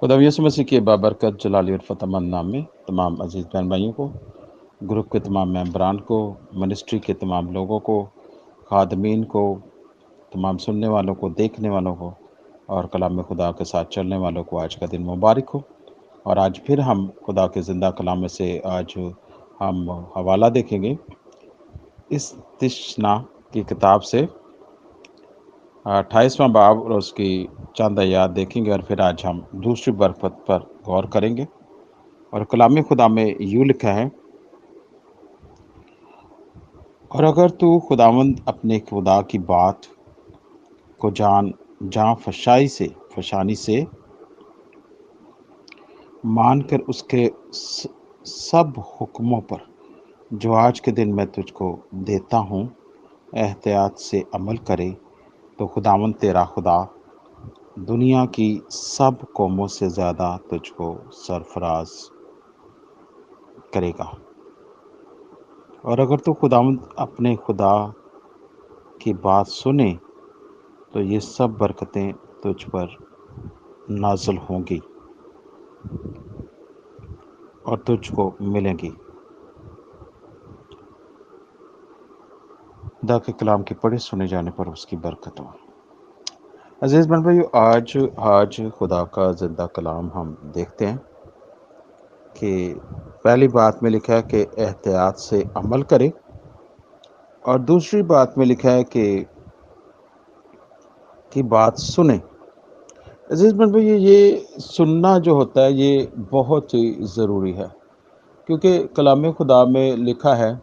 खुदा यीशु मसीह के बाबरकत जलाली और फ़तेहमंद नाम में तमाम अज़ीज़ बहन भाइयों को, ग्रुप के तमाम मेंबरान को, मिनिस्ट्री के तमाम लोगों को, खादमीन को, तमाम सुनने वालों को, देखने वालों को और कलाम खुदा के साथ चलने वालों को आज का दिन मुबारक हो। और आज फिर हम खुदा के ज़िंदा कलाम में से आज हम हवाला देखेंगे इस तिश्ना की किताब से 28वां बाब और उसकी चंद आयात देखेंगे और फिर आज हम दूसरी बरकत पर गौर करेंगे। और कलाम खुदा में यूँ लिखा है, और अगर तू खुदावंद अपने खुदा की बात को जहाँ फशानी से मानकर उसके सब हुक्मों पर जो आज के दिन मैं तुझको देता हूँ एहतियात से अमल करे, तो खुदावंद तेरा खुदा दुनिया की सब कौमों से ज़्यादा तुझको सरफराज करेगा। और अगर तू खुदावंद अपने खुदा की बात सुने तो ये सब बरकतें तुझ पर नाज़िल होंगी और तुझको मिलेंगी। खुदा के कलाम की पढ़े सुने जाने पर उसकी बरकत हो। अजीज़ बहन भाइयों, आज खुदा का ज़िंदा कलाम हम देखते हैं कि पहली बात में लिखा है कि एहतियात से अमल करे, और दूसरी बात में लिखा है कि बात सुने। अजीज़ बहन भाइयों, ये सुनना जो होता है ये बहुत ही ज़रूरी है, क्योंकि कलाम खुदा में लिखा है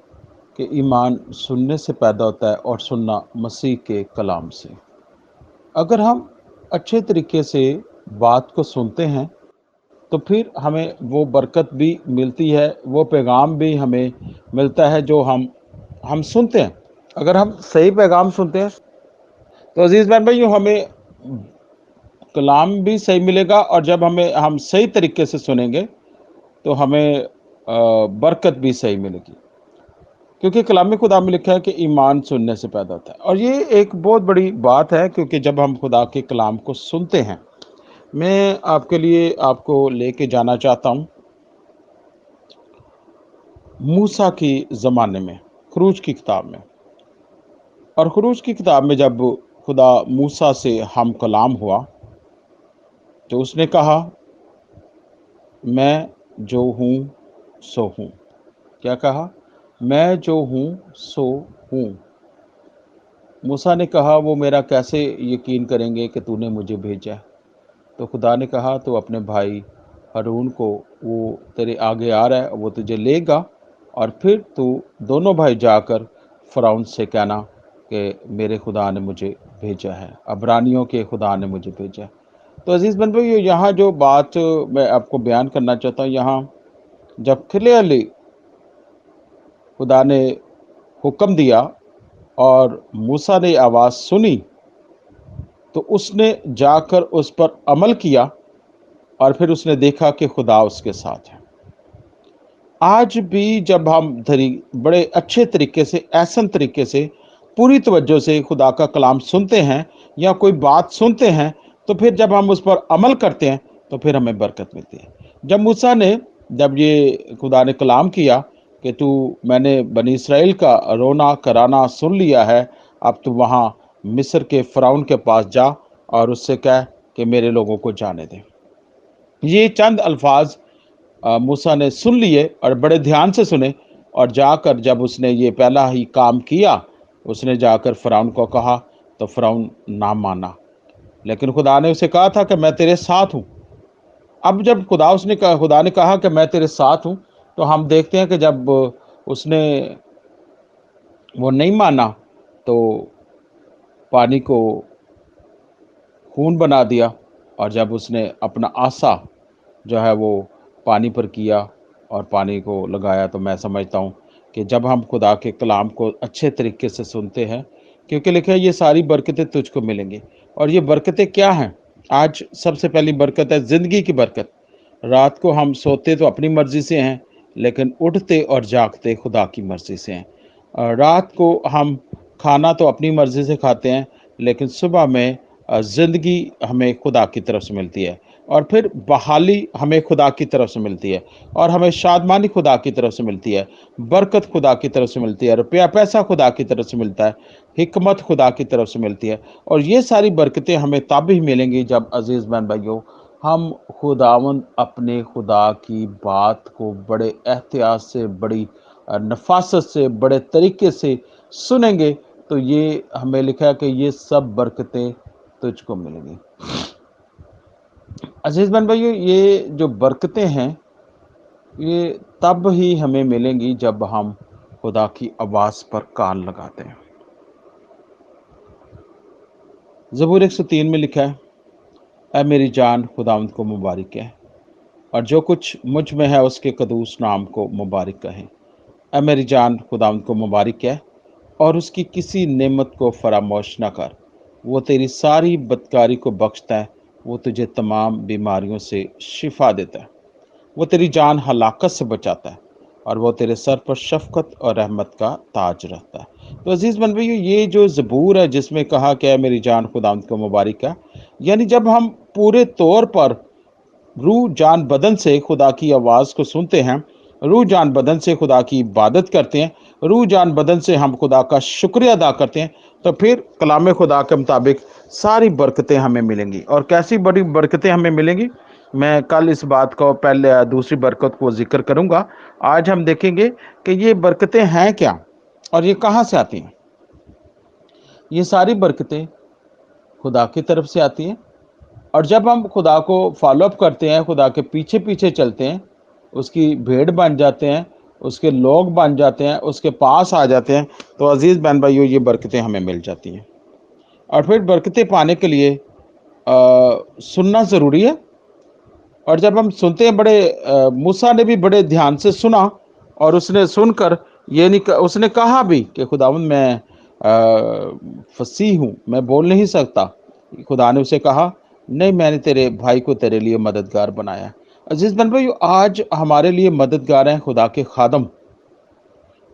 कि ईमान सुनने से पैदा होता है और सुनना मसीह के कलाम से। अगर हम अच्छे तरीके से बात को सुनते हैं तो फिर हमें वो बरकत भी मिलती है, वो पैगाम भी हमें मिलता है जो हम सुनते हैं। अगर हम सही पैगाम सुनते हैं तो अजीज़ बहन भाइयों हमें कलाम भी सही मिलेगा, और जब हम सही तरीके से सुनेंगे तो हमें बरकत भी सही मिलेगी, क्योंकि कलाम खुदा में लिखा है कि ईमान सुनने से पैदा होता है। और ये एक बहुत बड़ी बात है, क्योंकि जब हम खुदा के कलाम को सुनते हैं, मैं आपको लेके जाना चाहता हूँ मूसा की ज़माने में, खरूज की किताब में। और खरूज की किताब में जब खुदा मूसा से हम कलाम हुआ तो उसने कहा, मैं जो हूँ सो हूँ। क्या कहा? मैं जो हूँ सो हूँ। मूसा ने कहा, वो मेरा कैसे यकीन करेंगे कि तूने मुझे भेजा है? तो खुदा ने कहा, तो अपने भाई हारून को, वो तेरे आगे आ रहा है, वो तुझे लेगा, और फिर तू दोनों भाई जाकर फ़िरौन से कहना कि मेरे खुदा ने मुझे भेजा है, अब्रानियों के खुदा ने मुझे भेजा है। तो अजीज़ बन भाई, यहाँ जो बात मैं आपको बयान करना चाहता हूँ, यहाँ जब क्लियरली खुदा ने हुक्म दिया और मूसा ने आवाज़ सुनी तो उसने जाकर उस पर अमल किया, और फिर उसने देखा कि खुदा उसके साथ है। आज भी जब हम बड़े अच्छे तरीके से, ऐसन तरीके से, पूरी तवज्जो से खुदा का कलाम सुनते हैं या कोई बात सुनते हैं, तो फिर जब हम उस पर अमल करते हैं तो फिर हमें बरकत मिलती है। जब ये खुदा ने कलाम किया कि मैंने बनी इसराइल का रोना कराना सुन लिया है, अब तू वहाँ मिस्र के फ़िरौन के पास जा और उससे कह कि मेरे लोगों को जाने दे। ये चंद अल्फाज मूसा ने सुन लिए और बड़े ध्यान से सुने, और जाकर जब उसने ये पहला ही काम किया, उसने जाकर फ़िरौन को कहा, तो फ़िरौन ना माना। लेकिन खुदा ने उसे कहा था कि मैं तेरे साथ हूँ। अब जब खुदा ने कहा कि मैं तेरे साथ हूँ, तो हम देखते हैं कि जब उसने वो नहीं माना तो पानी को खून बना दिया, और जब उसने अपना आसा जो है वो पानी पर किया और पानी को लगाया, तो मैं समझता हूँ कि जब हम खुदा के कलाम को अच्छे तरीके से सुनते हैं, क्योंकि लिखा है ये सारी बरकतें तुझको मिलेंगी। और ये बरकतें क्या हैं? आज सबसे पहली बरकत है ज़िंदगी की बरकत। रात को हम सोते तो अपनी मर्ज़ी से हैं, लेकिन उठते और जागते खुदा की मर्ज़ी से हैं। रात को हम खाना तो अपनी मर्ज़ी से खाते हैं, लेकिन सुबह में ज़िंदगी हमें खुदा की तरफ से मिलती है, और फिर बहाली हमें खुदा की तरफ से मिलती है, और हमें शादमानी खुदा की तरफ से मिलती है, बरकत खुदा की तरफ से मिलती है, रुपया पैसा खुदा की तरफ से मिलता है, हिकमत खुदा की तरफ से मिलती है। और ये सारी बरकतें हमें तब ही मिलेंगी जब अज़ीज़ बहन भाइयों हम खुदावंद अपने खुदा की बात को बड़े एहतियात से, बड़ी नफासत से, बड़े तरीके से सुनेंगे। तो ये हमें लिखा है कि ये सब बरकतें तुझको मिलेंगी। अजीज बहन भाइयों, ये जो बरकतें हैं ये तब ही हमें मिलेंगी जब हम खुदा की आवाज़ पर कान लगाते हैं। ज़बूर 103 में लिखा है, ऐ मेरी जान खुदावंद को मुबारक है, और जो कुछ मुझ में है उसके कदूस नाम को मुबारक कहें। ऐ मेरी जान खुदावंद को मुबारक है, और उसकी किसी नेमत को फरामोश न कर। वो तेरी सारी बदकारी को बख्शता है, वो तुझे तमाम बीमारियों से शिफा देता है। वो तेरी जान हलाकत से बचाता है, और वो तेरे सर पर शफकत और रहमत का ताज रखता है। तो अजीज़ बन भाइयों, ये जो ज़बूर है जिसमें कहा क्या है मेरी जान खुदावंद को मुबारक है, यानी जब हम पूरे तौर पर रूह जान बदन से खुदा की आवाज़ को सुनते हैं, रूह जान बदन से खुदा की इबादत करते हैं, रूह जान बदन से हम खुदा का शुक्रिया अदा करते हैं, तो फिर कलाम खुदा के मुताबिक सारी बरकतें हमें मिलेंगी। और कैसी बड़ी बरकतें हमें मिलेंगी, मैं कल इस बात को पहले दूसरी बरकत को जिक्र करूंगा। आज हम देखेंगे कि ये बरकतें हैं क्या और ये कहाँ से आती हैं। ये सारी बरकतें खुदा की तरफ से आती हैं, और जब हम खुदा को फॉलोअप करते हैं, खुदा के पीछे पीछे चलते हैं, उसकी भेड़ बन जाते हैं, उसके लोग बन जाते हैं, उसके पास आ जाते हैं, तो अजीज़ बहन भाइयों ये बरकतें हमें मिल जाती हैं। और फिर बरकतें पाने के लिए सुनना ज़रूरी है। और जब हम सुनते हैं, मूसा ने भी बड़े ध्यान से सुना, और उसने सुनकर ये नहीं उसने कहा भी कि खुदावंद मैं फसीह हूँ, मैं बोल नहीं सकता। खुदा ने उसे कहा नहीं, मैंने तेरे भाई को तेरे लिए मददगार बनाया। अजीज़ बन भाई, आज हमारे लिए मददगार हैं खुदा के खादम,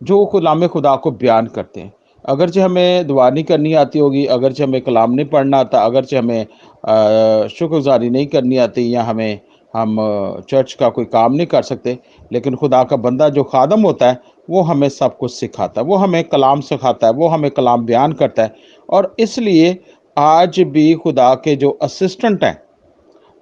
जो कलाम खुदा को बयान करते हैं। अगरचे हमें दुआ नहीं करनी आती होगी, अगरचे हमें कलाम नहीं पढ़ना आता, अगरचे हमें शुक्रगुजारी नहीं करनी आती, या हम चर्च का कोई काम नहीं कर सकते, लेकिन खुदा का बंदा जो खादम होता है वो हमें सब कुछ सिखाता है, वो हमें कलाम सिखाता है, वो हमें कलाम बयान करता है। और इसलिए आज भी खुदा के जो असिस्टेंट हैं,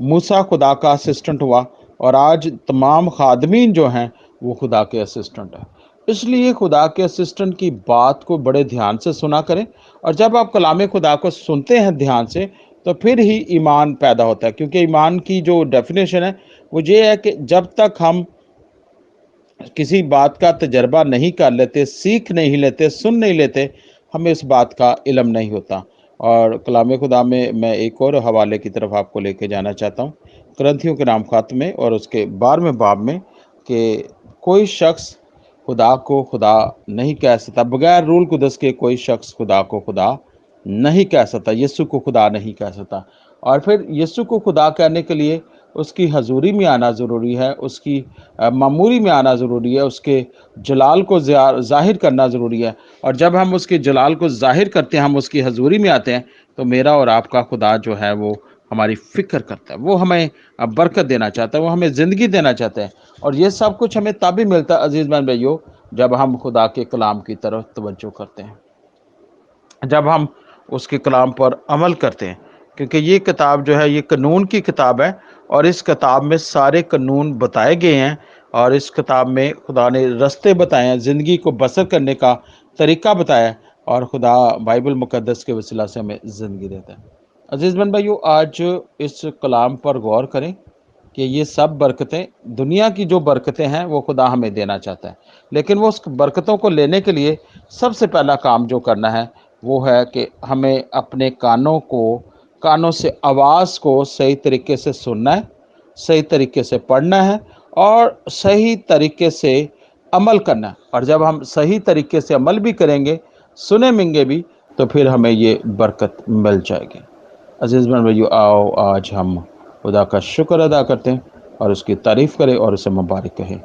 मूसा खुदा का असिस्टेंट हुआ, और आज तमाम खादमीन जो हैं वो खुदा के असिस्टेंट हैं। इसलिए खुदा के असिस्टेंट की बात को बड़े ध्यान से सुना करें। और जब आप कलाम खुदा को सुनते हैं ध्यान से, तो फिर ही ईमान पैदा होता है। क्योंकि ईमान की जो डेफिनेशन है वो ये है कि जब तक हम किसी बात का तजर्बा नहीं कर लेते, सीख नहीं लेते, सुन नहीं लेते, हमें इस बात का इल्म नहीं होता। और कलाम खुदा में मैं एक और हवाले की तरफ आपको लेके जाना चाहता हूँ, करंथियों के नाम खात में और उसके 12वें बाब में, कि कोई शख्स खुदा को खुदा नहीं कह सकता, बगैर रूल कुदस के कोई शख्स खुदा को खुदा नहीं कह सकता, यीशु को खुदा नहीं कह सकता। और फिर यीशु को खुदा कहने के लिए उसकी हजूरी में आना ज़रूरी है, उसकी मामूरी में आना ज़रूरी है, उसके जलाल को ज़ाहिर करना ज़रूरी है। और जब हम उसके जलाल को ज़ाहिर करते हैं, हम उसकी हजूरी में आते हैं, तो मेरा और आपका खुदा जो है वो हमारी फ़िक्र करता है, वो हमें बरकत देना चाहता है, वो हमें ज़िंदगी देना चाहता है। और ये सब कुछ हमें तब भी मिलता है अजीज़ बहन भाइयों, जब हम खुदा के कलाम की तरफ तवज्जो करते हैं, जब हम उसके कलाम पर अमल करते हैं। क्योंकि ये किताब जो है ये कानून की किताब है, और इस किताब में सारे कानून बताए गए हैं, और इस किताब में खुदा ने रास्ते बताए हैं, ज़िंदगी को बसर करने का तरीका बताया है, और खुदा बाइबल मुकद्दस के वसीला से हमें ज़िंदगी देता है। अजीज़ बन भाइयों, आज इस कलाम पर गौर करें कि ये सब बरकतें, दुनिया की जो बरकतें हैं वो खुदा हमें देना चाहता है, लेकिन वो उस बरकतों को लेने के लिए सबसे पहला काम जो करना है वो है कि हमें अपने कानों से आवाज़ को सही तरीके से सुनना है, सही तरीके से पढ़ना है, और सही तरीके से अमल करना है। और जब हम सही तरीके से अमल भी करेंगे, सुनेंगे भी, तो फिर हमें ये बरकत मिल जाएगी। अजीज़ बहन भाइयों, आओ आज हम खुदा का शुक्र अदा करते हैं और उसकी तारीफ़ करें और उसे मुबारक कहें।